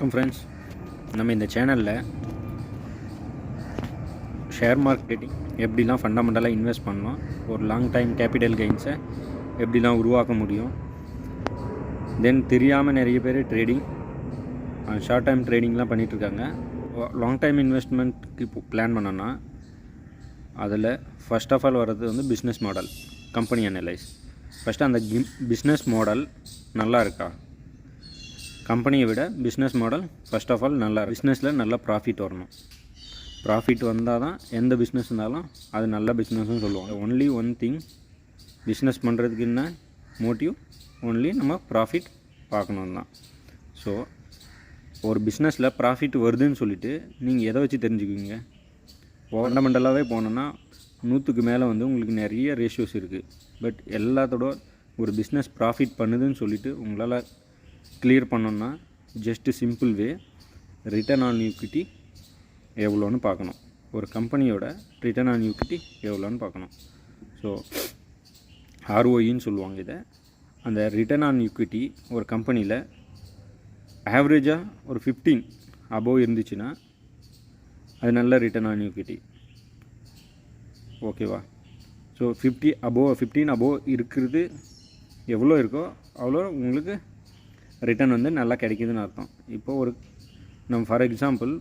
வணக்கம் ஃப்ரெண்ட்ஸ். நம்ம இந்த சேனலில் ஷேர் மார்க்கெட்டிங் எப்படிலாம் ஃபண்டமெண்டலாக இன்வெஸ்ட் பண்ணலாம், ஒரு லாங் டைம் கேபிட்டல் கெயின்ஸை எப்படிலாம் உருவாக்க முடியும், தென் தெரியாமல் நிறைய பேர் ட்ரேடிங் ஷார்ட் டைம் ட்ரேடிங்லாம் பண்ணிகிட்ருக்காங்க. லாங் டைம் இன்வெஸ்ட்மெண்ட்டுக்கு இப்போ பிளான் பண்ணோன்னா அதில் ஃபர்ஸ்ட் ஆஃப் ஆல் வர்றது வந்து business model, company analyse. First அந்த பிஸ்னஸ் மாடல் நல்லா இருக்கா, கம்பெனியை விட business model first of all நல்லா பிஸ்னஸில் நல்லா ப்ராஃபிட் வரணும். ப்ராஃபிட் வந்தால் தான் எந்த பிஸ்னஸ் இருந்தாலும் அது நல்ல பிஸ்னஸ்னு சொல்லுவாங்க. ஒன்லி ஒன் திங், பிஸ்னஸ் பண்ணுறதுக்கு என்ன மோட்டிவ், ஒன்லி நம்ம ப்ராஃபிட் பார்க்கணும் தான். ஸோ ஒரு பிஸ்னஸில் ப்ராஃபிட் வருதுன்னு சொல்லிவிட்டு நீங்கள் எதை வச்சு தெரிஞ்சுக்குவீங்க? ஃபண்டமெண்டலாகவே போனோன்னா 100க்கு மேலே வந்து உங்களுக்கு நிறைய ரேஷியோஸ் இருக்குது. பட் எல்லாத்தோட ஒரு பிஸ்னஸ் ப்ராஃபிட் பண்ணுதுன்னு சொல்லிவிட்டு உங்களால் கிளியர் பண்ணோன்னா just simple way, return on equity எவ்வளோன்னு பார்க்கணும். ஒரு கம்பெனியோட ரிட்டர்ன் ஆன் ஈக்விட்டி எவ்வளோன்னு பார்க்கணும். ஸோ ஆர்ஓஇன்னு சொல்லுவாங்க இதை. அந்த ரிட்டர்ன் ஆன் ஈக்விட்டி ஒரு கம்பெனியில் ஆவரேஜாக ஒரு 15 அபோவ் இருந்துச்சுன்னா அது நல்ல ரிட்டர்ன் ஆன் ஈக்விட்டி. ஓகேவா? ஸோ 15 அபோவ் இருக்கிறது எவ்வளோ இருக்கோ அவ்வளோ உங்களுக்கு ரிட்டர்ன் வந்து நல்லா கிடைக்குதுன்னு அர்த்தம். இப்போது நம்ம ஃபார் எக்ஸாம்பிள்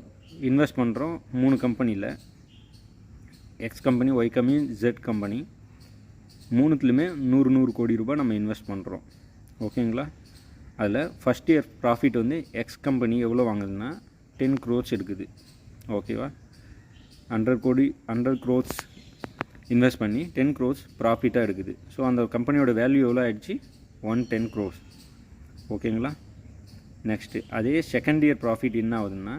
இன்வெஸ்ட் பண்ணுறோம் 3 கம்பெனியில், X company, Y company, Z company, 3த்துலையுமே 100 கோடி ரூபாய் நம்ம இன்வெஸ்ட் பண்ணுறோம். ஓகேங்களா? அதில் ஃபஸ்ட் இயர் ப்ராஃபிட் வந்து எக்ஸ் கம்பெனி எவ்வளோ வாங்குதுன்னா 10 crores எடுக்குது. ஓகேவா? 100 crores இன்வெஸ்ட் பண்ணி 10 crores ப்ராஃபிட்டாக எடுக்குது. ஸோ அந்த கம்பெனியோட வேல்யூ எவ்வளோ ஆகிடுச்சு? 110 crores. ஓகேங்களா? நெக்ஸ்ட்டு அதே செகண்ட் இயர் ப்ராஃபிட் என்ன ஆகுதுன்னா,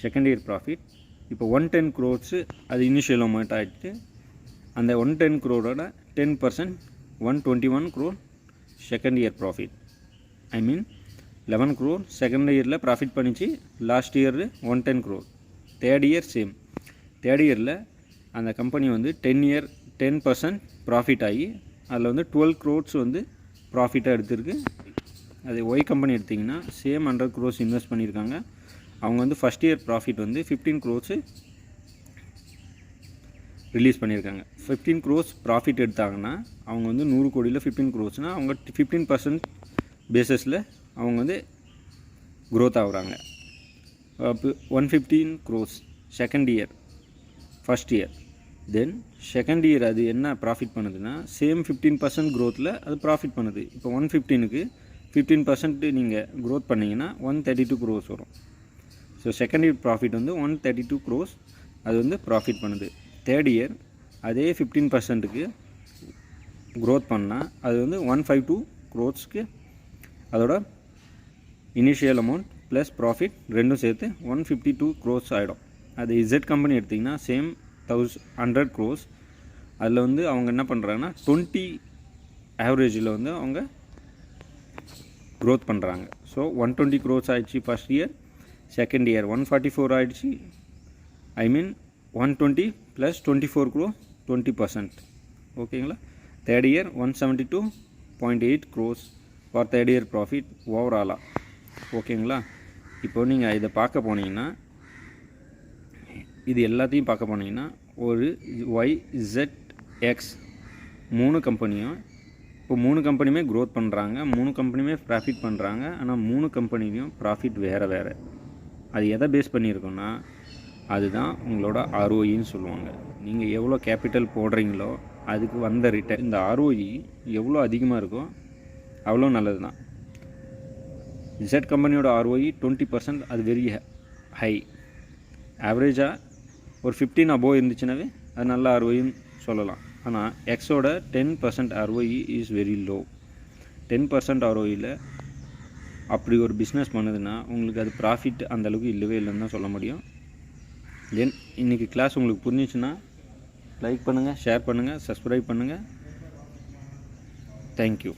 செகண்ட் இயர் ப்ராஃபிட் இப்போ 110 crores அது இனிஷியல் அமௌண்ட் ஆகிட்டு, அந்த 110 crore 10% 121 crore second year profit. I mean 11 crore second இயரில் ப்ராஃபிட் பண்ணிச்சு. Last year 110 crore. Third year same. Third இயரில் அந்த கம்பெனி வந்து 10% ப்ராஃபிட் ஆகி அதில் வந்து 12 crores வந்து ப்ராஃபிட்டாக எடுத்திருக்கு. அது ஒய் கம்பெனி எடுத்திங்கன்னா சேம் 100 crores இன்வெஸ்ட் பண்ணியிருக்காங்க. அவங்க வந்து ஃபஸ்ட் இயர் ப்ராஃபிட் வந்து 15 crores ரிலீஸ் பண்ணியிருக்காங்க. 15 crores ப்ராஃபிட் எடுத்தாங்கன்னா அவங்க வந்து 100 கோடியில் 15 crores அவங்க 15% பேஸஸில் அவங்க வந்து க்ரோத் ஆகுறாங்க. அப்போ 115 crores second year, first year. Then second year அது என்ன ப்ராஃபிட் பண்ணுதுன்னா சேம் 15% க்ரோத்தில் அது ப்ராஃபிட் பண்ணுது. இப்போ 115க்கு 15% நீங்கள் க்ரோத் பண்ணிங்கன்னா 132 crores வரும். ஸோ செகண்ட் இயர் ப்ராஃபிட் வந்து 132 crores அது வந்து ப்ராஃபிட் பண்ணுது. தேர்ட் இயர் அதே 15%க்கு க்ரோத் பண்ணால் அது வந்து 152 crores அதோட இனிஷியல் அமௌண்ட் ப்ளஸ் ப்ராஃபிட் ரெண்டும் சேர்த்து 152 crores ஆகிடும். அது இசட் கம்பெனி எடுத்திங்கன்னா சேம் 100 crores. அதில் வந்து அவங்க என்ன பண்ணுறாங்கன்னா 20 ஆவரேஜில் வந்து அவங்க க்ரோத் பண்ணுறாங்க. ஸோ 120 crores ஆகிடுச்சு ஃபஸ்ட் இயர். செகண்ட் இயர் 144 ஆகிடுச்சு. ஐ மீன் 120 + 24 crore 20%. ஓகேங்களா? Third year 172.8 crores for third year profit ஓவராலாக. ஓகேங்களா? இப்போ நீங்கள் இதை பார்க்க போனீங்கன்னா, இது எல்லாத்தையும் பார்க்க போனீங்கன்னா ஒரு ஒய், இசட், எக்ஸ் 3 கம்பெனியும் இப்போ 3 கம்பெனியுமே க்ரோத் பண்ணுறாங்க, 3 கம்பெனியுமே ப்ராஃபிட் பண்ணுறாங்க. ஆனால் 3 கம்பெனிலையும் ப்ராஃபிட் வேறு. அது எதை பேஸ் பண்ணியிருக்கோன்னா அதுதான் உங்களோட ஆர்ஓஇன்னு சொல்லுவாங்க. நீங்கள் எவ்வளோ கேபிட்டல் போடுறீங்களோ அதுக்கு வந்த ரிட்டர்ன், இந்த ஆர்ஓஇ எவ்வளோ அதிகமாக இருக்கோ அவ்வளோ நல்லது தான். இசட் கம்பெனியோட ஆர்ஓஇ 20%, அது வெரி ஹை. ஆவரேஜாக ஒரு 15 அபோவ் இருந்துச்சுனாவே அது நல்ல ஆர்ஓஇன்னு சொல்லலாம். ஆனால் எக்ஸோட 10% ஆர்ஓஇ இஸ் வெரி லோ. 10% ஆர்ஓஇயில் அப்படி ஒரு பிஸ்னஸ் பண்ணுதுன்னா உங்களுக்கு அது ப்ராஃபிட் அந்தளவுக்கு இல்லவே இல்லைன்னு தான் சொல்ல முடியும். தென் இன்றைக்கி கிளாஸ் உங்களுக்கு புரிஞ்சிச்சுன்னா லைக் பண்ணுங்கள், ஷேர் பண்ணுங்கள், சப்ஸ்கிரைப் பண்ணுங்கள். தேங்க்யூ.